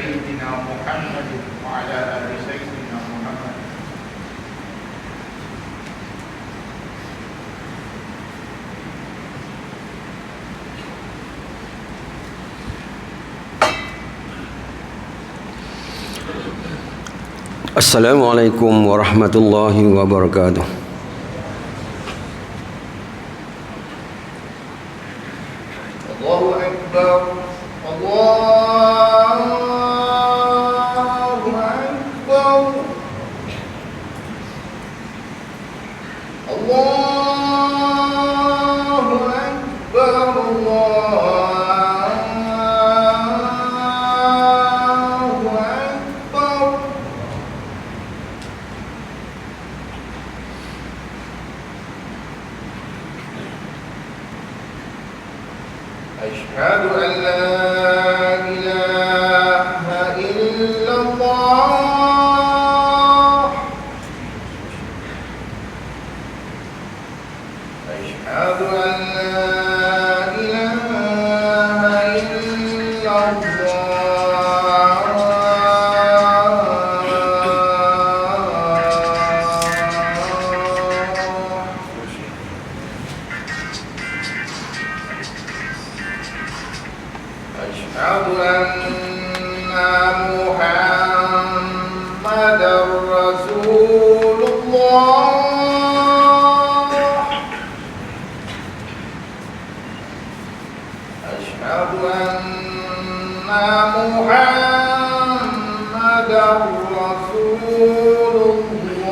سيدنا محمد وعلى آل سيدنا محمد. Assalamualaikum warahmatullahi wabarakatuh. Allahu Akbar. Allahu Akbar. Allahu Akbar. Allahu Akbar. أشهد أن لا إله إلا الله. أشهد أن لا إله إلا أشهد أن محمدا رسول الله. أشهد أن محمدا رسول الله.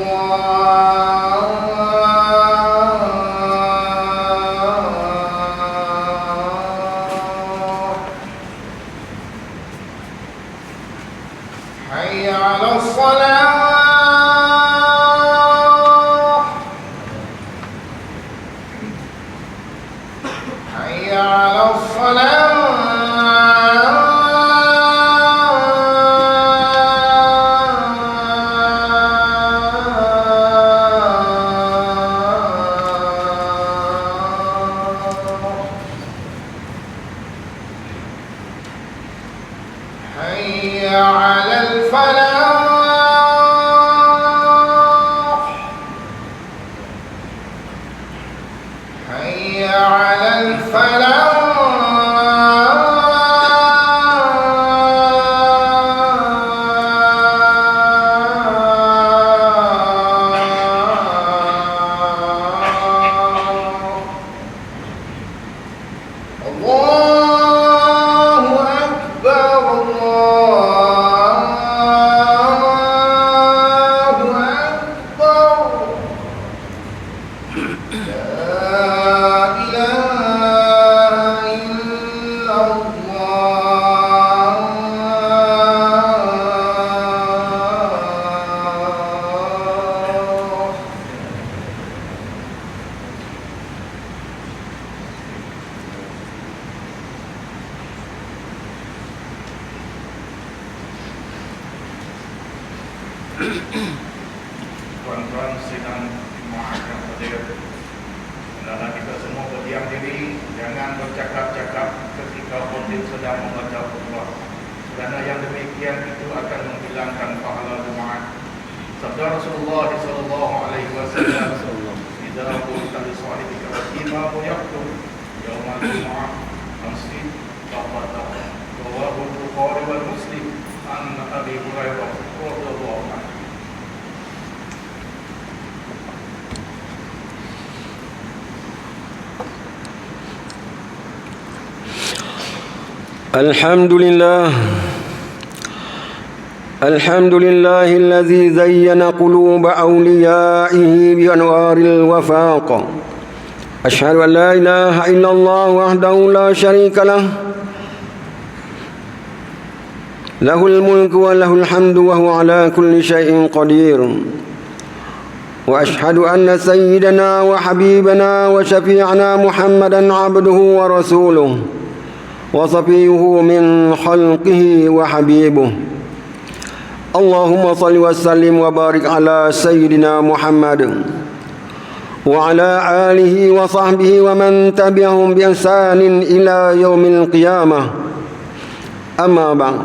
حي على الصلاة. حي على الصلاة. حي على الفلاح. حي على الفلاح. الله أكبر. الله أكبر. لا إله إلا الله. Tuan-tuan sidang jemaah yang hadir, hendaklah kita semua berdiam diri, jangan bercakap-cakap ketika khotib sedang membaca khutbah, kerana yang demikian itu akan menghilangkan pahala jemaah. Sabda Rasulullah sallallahu alaihi wasallam, "Idza qulta li sahibika wal imamu yaqtum yaumal jumu'ah ansit faqad." Rawahu Bukhari wal Muslim an Abi Hurairah radhiyallahu anhu. الحمد لله الذي زين قلوب أوليائه بأنوار الوفاق. أشهد أن لا إله إلا الله وحده لا شريك له، له الملك وله الحمد وهو على كل شيء قدير. وأشهد أن سيدنا وحبيبنا وشفيعنا محمدا عبده ورسوله وصفيه من خلقه وحبيبه. اللهم صل وسلم وبارك على سيدنا محمد وعلى آله وصحبه ومن تبعهم بإحسان إلى يوم القيامة. أما بعد،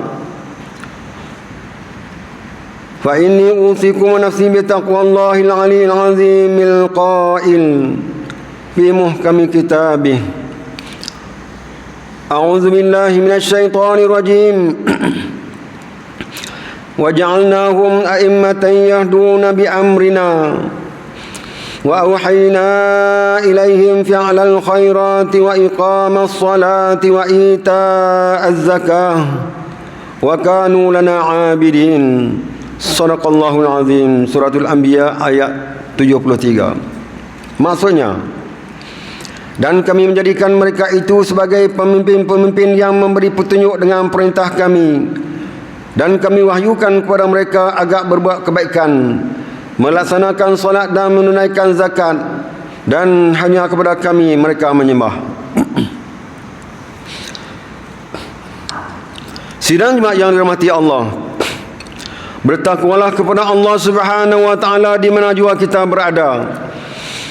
فإني أوصيكم ونفسي بتقوى الله العلي العظيم القائل في محكم كتابه أعوذ بالله من الشيطان الرجيم وجعلناهم أئمة يهدون بأمرنا وأوحينا إليهم فعل الخيرات وإقام الصلاة وإيتاء الزكاة وكانوا لنا عابدين. Sadaqallahul Azim. Suratul Anbiya ayat 73. Maksudnya, dan kami menjadikan mereka itu sebagai pemimpin-pemimpin yang memberi petunjuk dengan perintah kami, dan kami wahyukan kepada mereka agar berbuat kebaikan, melaksanakan solat dan menunaikan zakat, dan hanya kepada kami mereka menyembah. Sidang jemaah yang dirahmati Allah, bertakwalah kepada Allah Subhanahu wa taala di mana jua kita berada.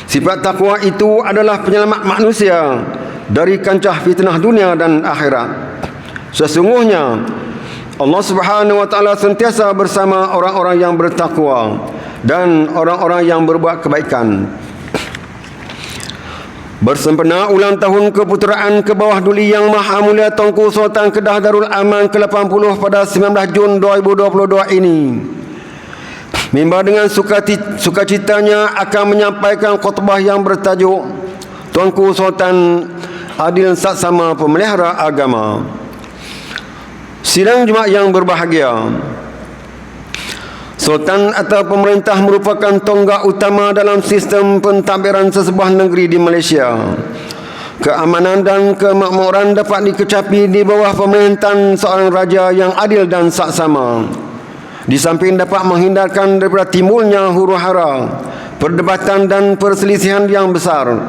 Sifat takwa itu adalah penyelamat manusia dari kancah fitnah dunia dan akhirat. Sesungguhnya Allah Subhanahu wa taala sentiasa bersama orang-orang yang bertakwa dan orang-orang yang berbuat kebaikan. Bersempena ulang tahun keputeraan ke bawah Duli Yang Maha Mulia Tunku Sultan Kedah Darul Aman ke-80 pada 19 Jun 2022 ini, mimbar dengan sukacitanya akan menyampaikan khutbah yang bertajuk Tunku Sultan Adil Saksama Pemelihara Agama. Sidang jemaah yang berbahagia, Sultan atau pemerintah merupakan tonggak utama dalam sistem pentadbiran sesebuah negeri di Malaysia. Keamanan dan kemakmuran dapat dikecapi di bawah pemerintahan seorang raja yang adil dan saksama. Di samping dapat menghindarkan daripada timbulnya huru-hara, perdebatan dan perselisihan yang besar.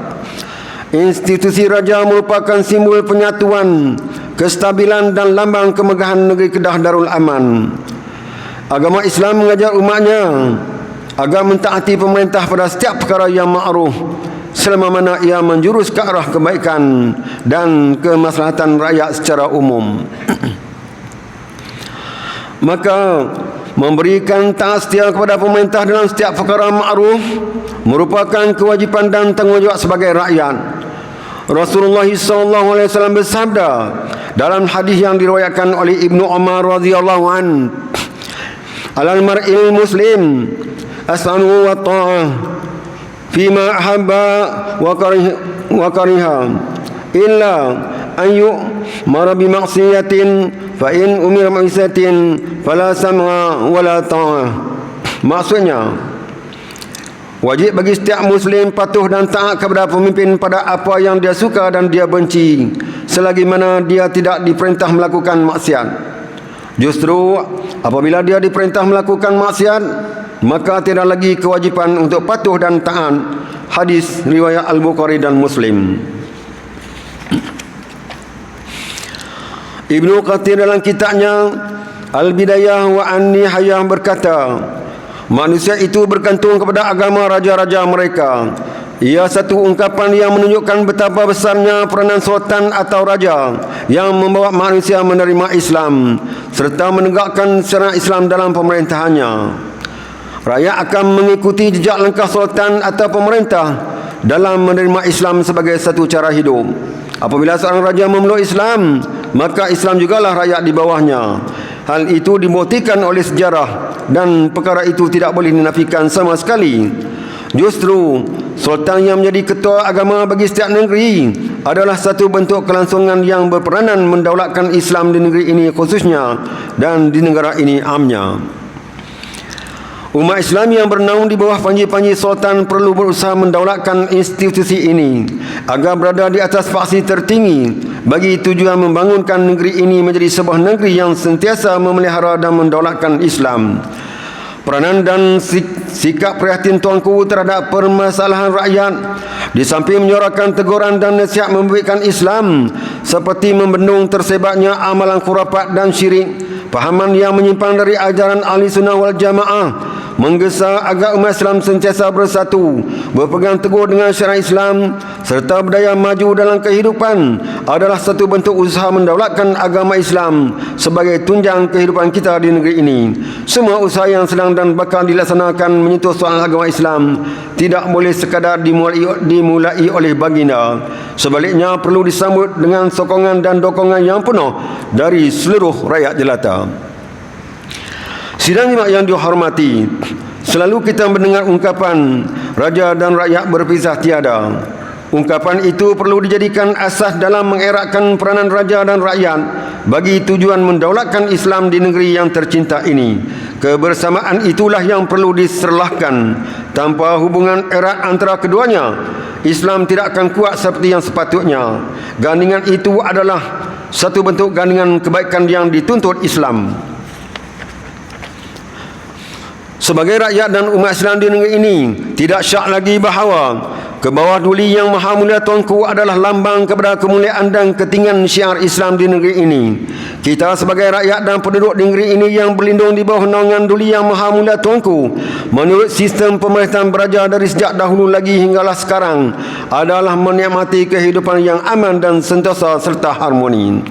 Institusi raja merupakan simbol penyatuan, kestabilan dan lambang kemegahan negeri Kedah Darul Aman. Agama Islam mengajar umatnya agar mentaati pemerintah pada setiap perkara yang ma'ruf selama mana ia menjurus ke arah kebaikan dan kemaslahatan rakyat secara umum. Maka memberikan taat setia kepada pemerintah dalam setiap perkara ma'ruf merupakan kewajipan dan tanggungjawab sebagai rakyat. Rasulullah SAW bersabda dalam hadis yang diriwayatkan oleh Ibnu Umar radhiyallahu an, alal mar'il muslim as'anu wa ta'ah fima ahabba wa kariha illa an yu'mara bi maksiatin fa in umira maksiatin fala sam'a wala ta'ah. Maksudnya, wajib bagi setiap muslim patuh dan taat kepada pemimpin pada apa yang dia suka dan dia benci, selagi mana dia tidak diperintah melakukan maksiat. Justru apabila dia diperintah melakukan maksiat, maka tidak lagi kewajipan untuk patuh dan taat. Hadis riwayat Al-Bukhari dan Muslim. Ibnu Katsir dalam kitabnya Al-Bidayah wa An-Nihayah berkata, manusia itu bergantung kepada agama raja-raja mereka. Ia satu ungkapan yang menunjukkan betapa besarnya peranan sultan atau raja yang membawa manusia menerima Islam serta menegakkan syariat Islam dalam pemerintahannya. Rakyat akan mengikuti jejak langkah sultan atau pemerintah dalam menerima Islam sebagai satu cara hidup. Apabila seorang raja memeluk Islam, maka Islam jugalah rakyat di bawahnya. Hal itu dibuktikan oleh sejarah dan perkara itu tidak boleh dinafikan sama sekali. Justru sultan yang menjadi ketua agama bagi setiap negeri adalah satu bentuk kelangsungan yang berperanan mendaulatkan Islam di negeri ini khususnya dan di negara ini amnya. Umat Islam yang bernaung di bawah panji-panji sultan perlu berusaha mendaulatkan institusi ini agar berada di atas faksi tertinggi bagi tujuan membangunkan negeri ini menjadi sebuah negeri yang sentiasa memelihara dan mendaulatkan Islam. Peranan dan sikap prihatin tuanku terhadap permasalahan rakyat, di samping menyuarakan teguran dan nasihat memberikan Islam, seperti membendung tersebarnya amalan khurafat dan syirik, pahaman yang menyimpang dari ajaran ahli sunnah wal jamaah, menggesa agar umat Islam sentiasa bersatu, berpegang teguh dengan syariat Islam serta berdaya maju dalam kehidupan adalah satu bentuk usaha mendaulatkan agama Islam sebagai tunjang kehidupan kita di negeri ini. Semua usaha yang sedang dan bakal dilaksanakan menyentuh soal agama Islam tidak boleh sekadar dimulai oleh baginda. Sebaliknya perlu disambut dengan sokongan dan dokongan yang penuh dari seluruh rakyat jelata. Sidang jemaah yang dihormati, selalu kita mendengar ungkapan raja dan rakyat berpisah tiada. Ungkapan itu perlu dijadikan asas dalam mengeratkan peranan raja dan rakyat bagi tujuan mendaulatkan Islam di negeri yang tercinta ini. Kebersamaan itulah yang perlu diserlahkan. Tanpa hubungan erat antara keduanya, Islam tidak akan kuat seperti yang sepatutnya. Gandingan itu adalah satu bentuk gandingan kebaikan yang dituntut Islam. Sebagai rakyat dan umat Islam di negeri ini, tidak syak lagi bahawa ke bawah duli yang maha mulia Tuanku adalah lambang kepada kemuliaan dan ketinggian syiar Islam di negeri ini. Kita sebagai rakyat dan penduduk di negeri ini yang berlindung di bawah naungan duli yang maha mulia Tuanku, menurut sistem pemerintahan beraja dari sejak dahulu lagi hinggalah sekarang, adalah menikmati kehidupan yang aman dan sentosa serta harmoni.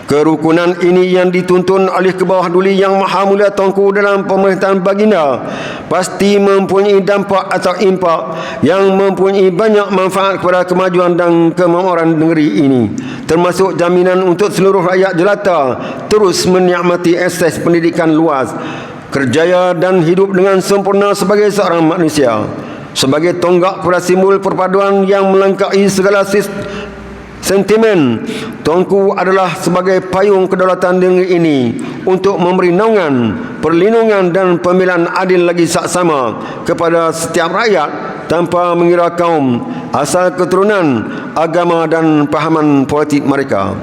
Kerukunan ini yang dituntun oleh ke bawah duli yang maha mulia Tuanku dalam pemerintahan baginda pasti mempunyai dampak atau impak yang mempunyai banyak manfaat kepada kemajuan dan kemakmuran negeri ini, termasuk jaminan untuk seluruh rakyat jelata terus menikmati akses pendidikan luas, kerjaya dan hidup dengan sempurna sebagai seorang manusia. Sebagai tonggak kepada simbol perpaduan yang melengkapi segala sentimen, Tuanku adalah sebagai payung kedaulatan negeri ini untuk memberi naungan, perlindungan dan pembelaan adil lagi saksama kepada setiap rakyat tanpa mengira kaum, asal keturunan, agama dan pahaman politik mereka.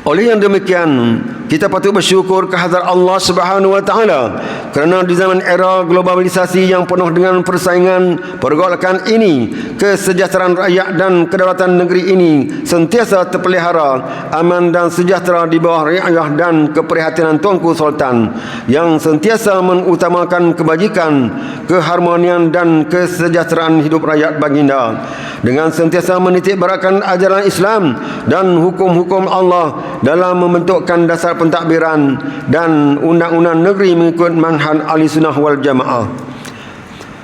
Oleh yang demikian, kita patut bersyukur kehadrat Allah Subhanahu wa taala kerana di zaman era globalisasi yang penuh dengan persaingan, pergolakan ini, kesejahteraan rakyat dan kedaulatan negeri ini sentiasa terpelihara aman dan sejahtera di bawah riayah dan keprihatinan Tuanku Sultan yang sentiasa mengutamakan kebajikan, keharmonian dan kesejahteraan hidup rakyat baginda dengan sentiasa menitik beratkan ajaran Islam dan hukum-hukum Allah dalam membentukkan dasar pentadbiran dan undang-undang negeri mengikut manhaj Ahlussunnah wal Jamaah.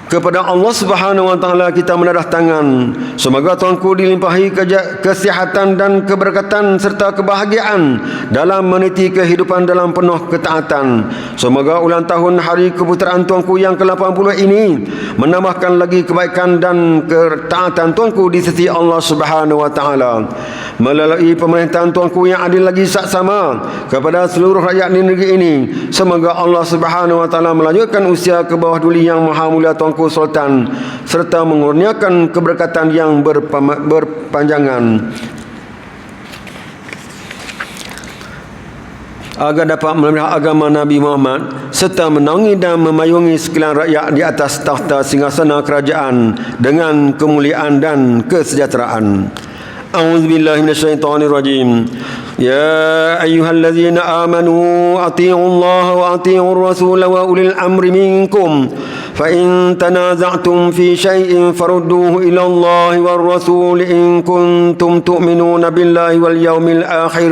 Kepada Allah Subhanahu wa taala kita menadah tangan, semoga Tuanku dilimpahi kesihatan dan keberkatan serta kebahagiaan dalam meniti kehidupan dalam penuh ketaatan. Semoga ulang tahun hari keputeraan Tuanku yang ke-80 ini menambahkan lagi kebaikan dan ketaatan Tuanku di sisi Allah Subhanahu wa taala. Melalui pemerintahan Tuanku yang adil lagi saksama kepada seluruh rakyat di negeri ini, semoga Allah Subhanahu wa taala melanjutkan usia ke bawah duli yang maha mulia Tuanku Sultan serta mengurniakan keberkatan yang berpanjangan agar dapat memelihara agama Nabi Muhammad serta menaungi dan memayungi sekalian rakyat di atas takhta singgasana kerajaan dengan kemuliaan dan kesejahteraan. أعوذ بالله من الشيطان الرجيم يا أيها الذين آمنوا أطيعوا الله وأطيعوا الرسول وأولي الأمر منكم فإن تنازعتم في شيء فردوه إلى الله والرسول إن كنتم تؤمنون بالله واليوم الآخر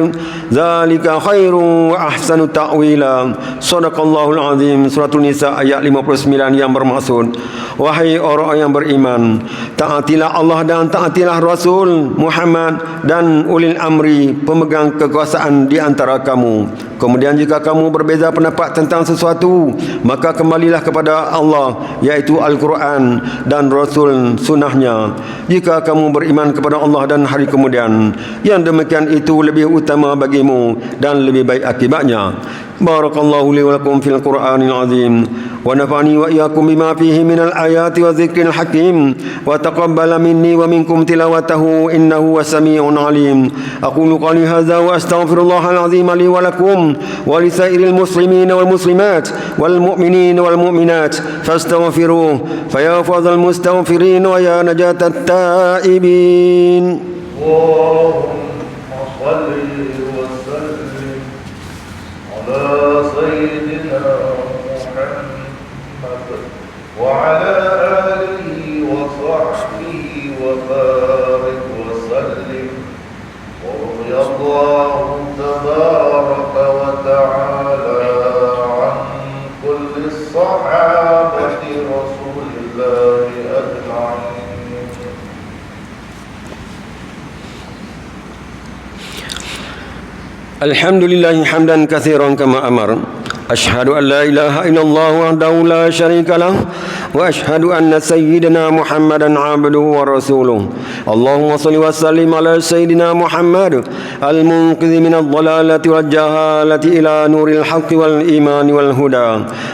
ذلك خير وأحسن تأويلا صدق الله العظيم. Surah An-Nisa ayat 59 yang bermaksud, wahai orang yang beriman, taatilah Allah dan taatilah Rasul Muhammad dan ulil amri, pemegang kekuasaan di antara kamu. Kemudian jika kamu berbeza pendapat tentang sesuatu, maka kembalilah kepada Allah, yaitu Al-Quran dan Rasul sunnahnya. Jika kamu beriman kepada Allah dan hari kemudian, yang demikian itu lebih utama bagimu dan lebih baik akibatnya. Barakallahu li wa lakum fil Qur'anil azim wa nafa'ani wa iyyakum bima fihi minal ayati wa dzikril hakim wa taqabbala minni wa minkum tilawatahu innahu wasami'un alim. Aqulu qali hadza wa astaghfirullahal azim li wa lakum wa lisairil muslimin wal muslimat wal mu'minin wal mu'minat fastaghfiruhu fa ya fadhal mustaghfirin wa ya najatat taibin. Allahumma shalli wa sallim ala sayyidina Muhammad الحمد لله حمدا كثيرا كما أمر. أشهد أن لا إله إلا الله وحده لا شريك له وأشهد أن سيدنا محمدا عبده ورسوله. اللهم صل وسلم على سيدنا محمد المنقذ من الضلالة والجهالة إلى نور الحق والإيمان والهدى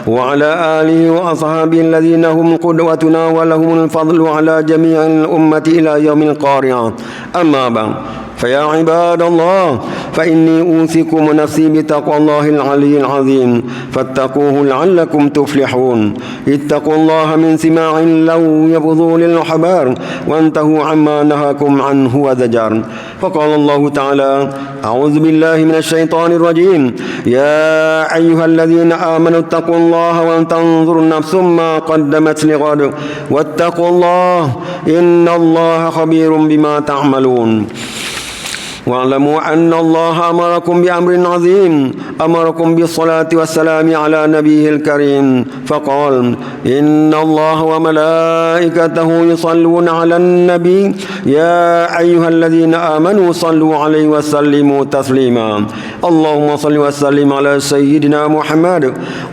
وعلى آله وأصحابه الذين هم قدوتنا ولهم الفضل على جميع الأمة إلى يوم القارعة. أما بعد فيا عباد الله فإني أوصيكم ونفسي بتقوى الله العلي العظيم فاتقوه لعلكم تفلحون. اتقوا الله من سماع اللو يفضول الحبار وانتهوا عما نهاكم عنه وزجر. فقال الله تعالى: أعوذ بالله من الشيطان الرجيم. يا أيها الذين آمنوا اتقوا الله ولتنظر نفس ما قدمت لغد واتقوا الله إن الله خبير بما تعملون. واعلموا أن الله أمركم بأمر عظيم، أمركم بالصلاة والسلام على نبيه الكريم فقال: إن الله وملائكته يصلون على النبي يا أيها الذين آمنوا صلوا عليه وسلموا تسليما. اللهم صل وسلم على سيدنا محمد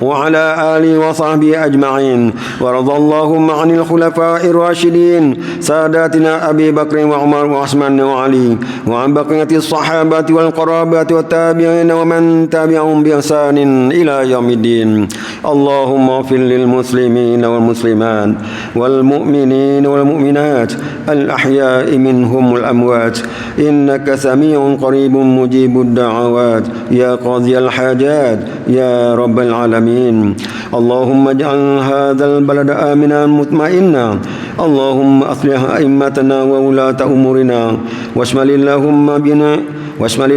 وعلى آله وصحبه أجمعين. ورضى اللهم عن الخلفاء الراشدين ساداتنا أبي بكر وعمر وعثمان وعلي وعن بقية الصحابة والقرابة والتابعين ومن تبعهم بإحسان إلى يوم الدين. اللهم اغفر للمسلمين والمسلمات والمؤمنين والمؤمنات الأحياء منهم والأموات إنك سميع قريب مجيب الدعوات يا قاضي الحاجات يا رب العالمين. اللهم اجعل هذا البلد آمنا مطمئنا. اللهم أصلح أئمتنا وولاة أمورنا واشمل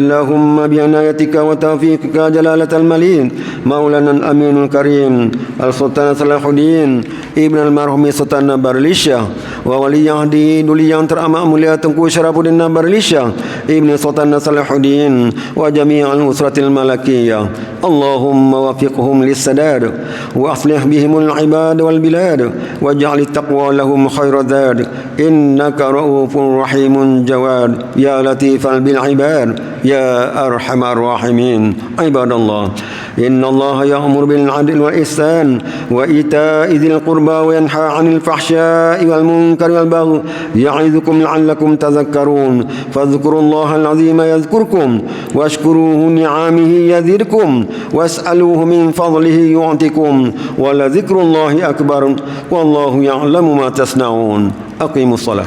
اللهم بعنايتك وتوفيقك جلالة الملك مولانا الأمين الكريم السلطان صلاح الدين ابن المرحوم Sultan Barlisha وولي عهده دولي ترأمة mulia Tengku Syarafuddin Barlisha ابن Sultan Salahuddin وجميع الأسرة الملكية. اللهم وفقهم للسداد وأصلح بهم العباد والبلاد واجعل التقوى لهم خير زاد إنك رؤوف رحيم جواد يا لطيفا بالعباد يا أرحم الراحمين. عباد الله إن الله يأمر بالعدل والإحسان وإيتاء ذي القربى وينهى عن الفحشاء والمنكر والبغي يعظكم لعلكم تذكرون. فاذكروا الله العظيم يذكركم واشكروه نعمه يزدكم واسألوه من فضله يعطكم ولذكر الله أكبر والله يعلم ما تصنعون. أقيموا الصلاة.